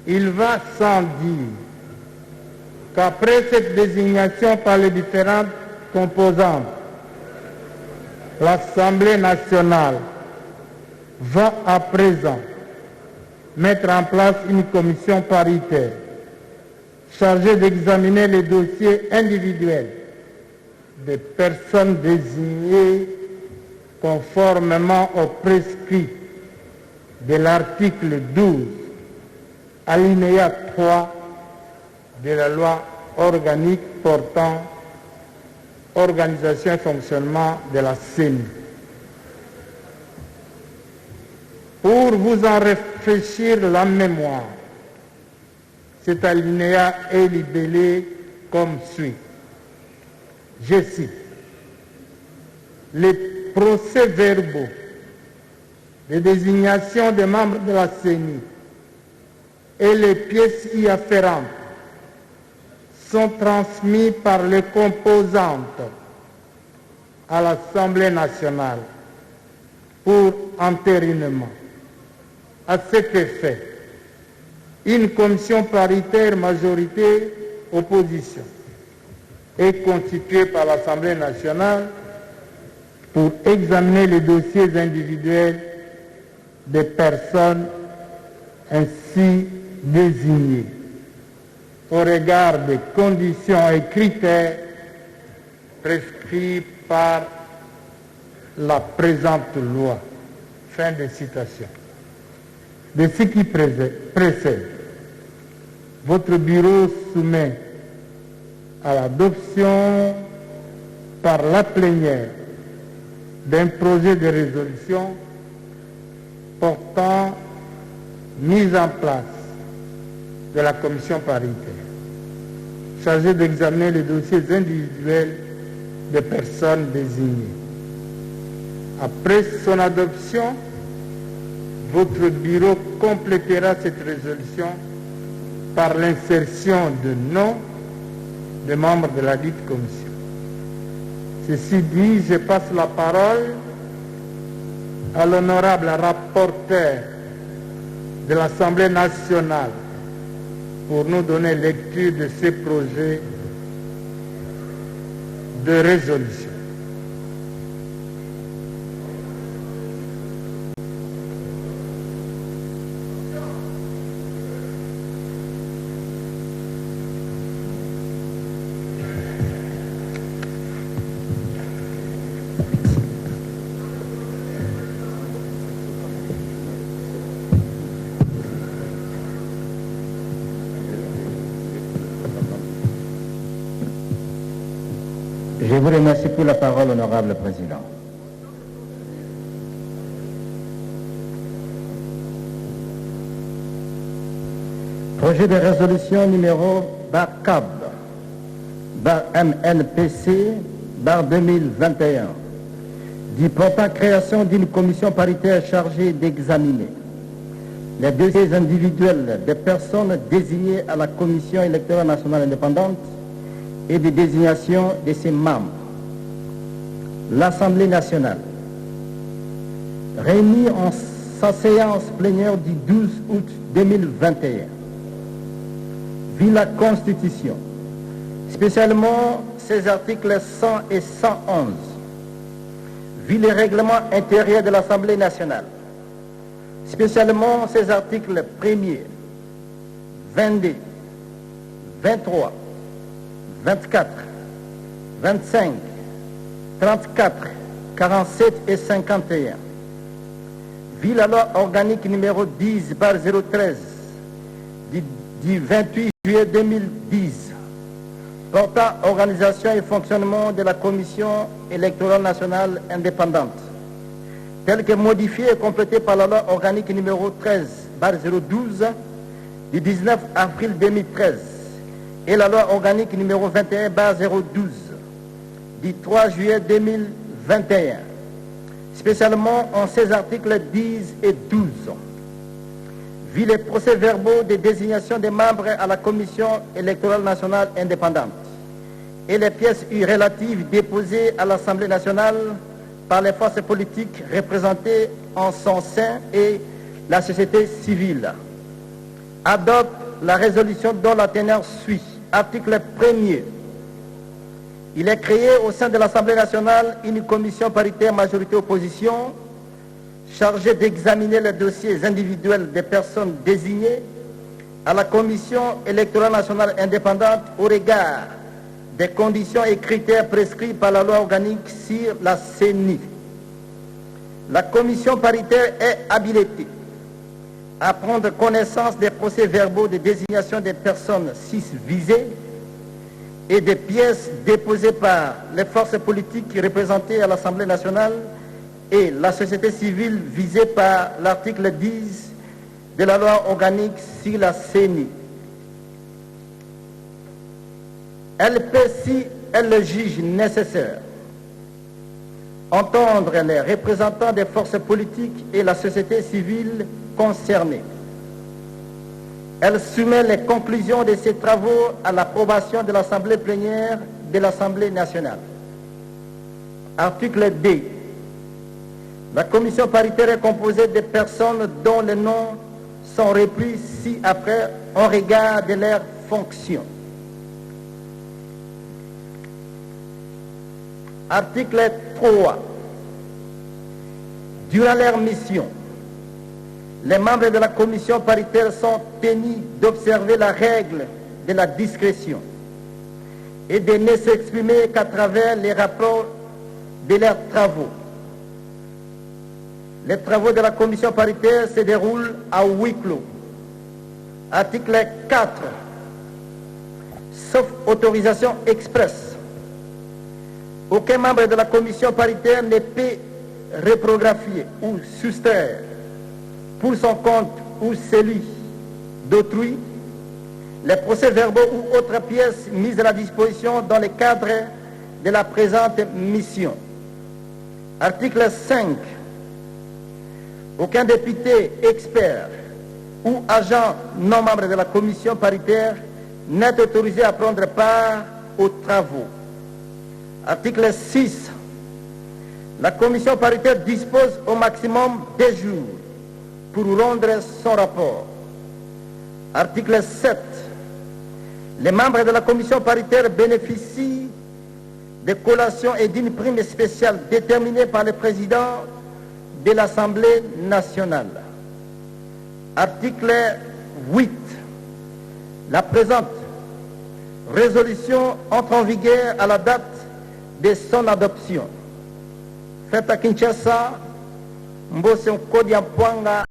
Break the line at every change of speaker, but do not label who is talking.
Il va sans dire qu'après cette désignation par les différentes composantes, l'Assemblée nationale va à présent mettre en place une commission paritaire chargée d'examiner les dossiers individuels des personnes désignées conformément aux prescrits de l'article 12, alinéa 3 de la loi organique portant organisation et fonctionnement de la CENI. Pour vous en rafraîchir la mémoire, cet alinéa est libellé comme suit. Je cite. Les procès-verbaux de désignation des membres de la CENI et les pièces y afférentes sont transmis par les composantes à l'Assemblée nationale pour entérinement. À cet effet, une commission paritaire majorité-opposition est constituée par l'Assemblée nationale pour examiner les dossiers individuels des personnes ainsi désignées au regard des conditions et critères prescrits par la présente loi. Fin de citation. De ce qui précède, votre bureau soumet à l'adoption par la plénière d'un projet de résolution portant mise en place de la commission paritaire chargée d'examiner les dossiers individuels des personnes désignées. Après son adoption, votre bureau complétera cette résolution par l'insertion de noms des membres de la dite commission. Ceci dit, je passe la parole à l'honorable rapporteur de l'Assemblée nationale pour nous donner lecture de ces projets de résolution.
Je vous remercie pour la parole, honorable président. Projet de résolution numéro BAR-CAB, BAR-MNPC, BAR-2021, dit portant création d'une commission paritaire chargée d'examiner les dossiers individuels des personnes désignées à la Commission électorale nationale indépendante et de désignation de ses membres. L'Assemblée nationale, réunie en sa séance plénière du 12 août 2021, vit la Constitution, spécialement ses articles 100 et 111, vit le règlement intérieur de l'Assemblée nationale, spécialement ses articles 1er, 22, 23, 24, 25, 34, 47 et 51. Vit la loi organique numéro 10/013 du 28 juillet 2010 portant organisation et fonctionnement de la Commission électorale nationale indépendante, telle que modifiée et complétée par la loi organique numéro 13/012 du 19 avril 2013 et la loi organique numéro 21/012 du 3 juillet 2021, spécialement en ses articles 10 et 12. Vit les procès-verbaux de désignation des membres à la Commission électorale nationale indépendante et les pièces relatives déposées à l'Assemblée nationale par les forces politiques représentées en son sein et la société civile. adopte la résolution dont la teneur suit. Article 1er. Il est créé au sein de l'Assemblée nationale une commission paritaire majorité-opposition chargée d'examiner les dossiers individuels des personnes désignées à la Commission électorale nationale indépendante au regard des conditions et critères prescrits par la loi organique sur la CENI. La commission paritaire est habilitée à prendre connaissance des procès-verbaux de désignation des personnes visées et des pièces déposées par les forces politiques représentées à l'Assemblée nationale et la société civile visée par l'article 10 de la loi organique sur la CENI. Elle peut, si elle le juge nécessaire, entendre les représentants des forces politiques et la société civile concernés. Elle soumet les conclusions de ces travaux à l'approbation de l'Assemblée plénière de l'Assemblée nationale. Article D. La commission paritaire est composée de personnes dont les noms sont repris ci-après en regard de leurs fonctions. Article 3. Durant leur mission, les membres de la commission paritaire sont tenus d'observer la règle de la discrétion et de ne s'exprimer qu'à travers les rapports de leurs travaux. Les travaux de la commission paritaire se déroulent à huis clos. Article 4. Sauf autorisation expresse, aucun membre de la commission paritaire ne peut reprographier ou soustraire pour son compte ou celui d'autrui les procès-verbaux ou autres pièces mises à la disposition dans le cadre de la présente mission. Article 5. Aucun député, expert ou agent non membre de la commission paritaire n'est autorisé à prendre part aux travaux. Article 6. La commission paritaire dispose au maximum 2 jours pour rendre son rapport. Article 7. Les membres de la commission paritaire bénéficient de collations et d'une prime spéciale déterminée par le président de l'Assemblée nationale. Article 8. La présente résolution entre en vigueur à la date de son adoption. Faite à Kinshasa, Mbose Nkodi Mpwanga.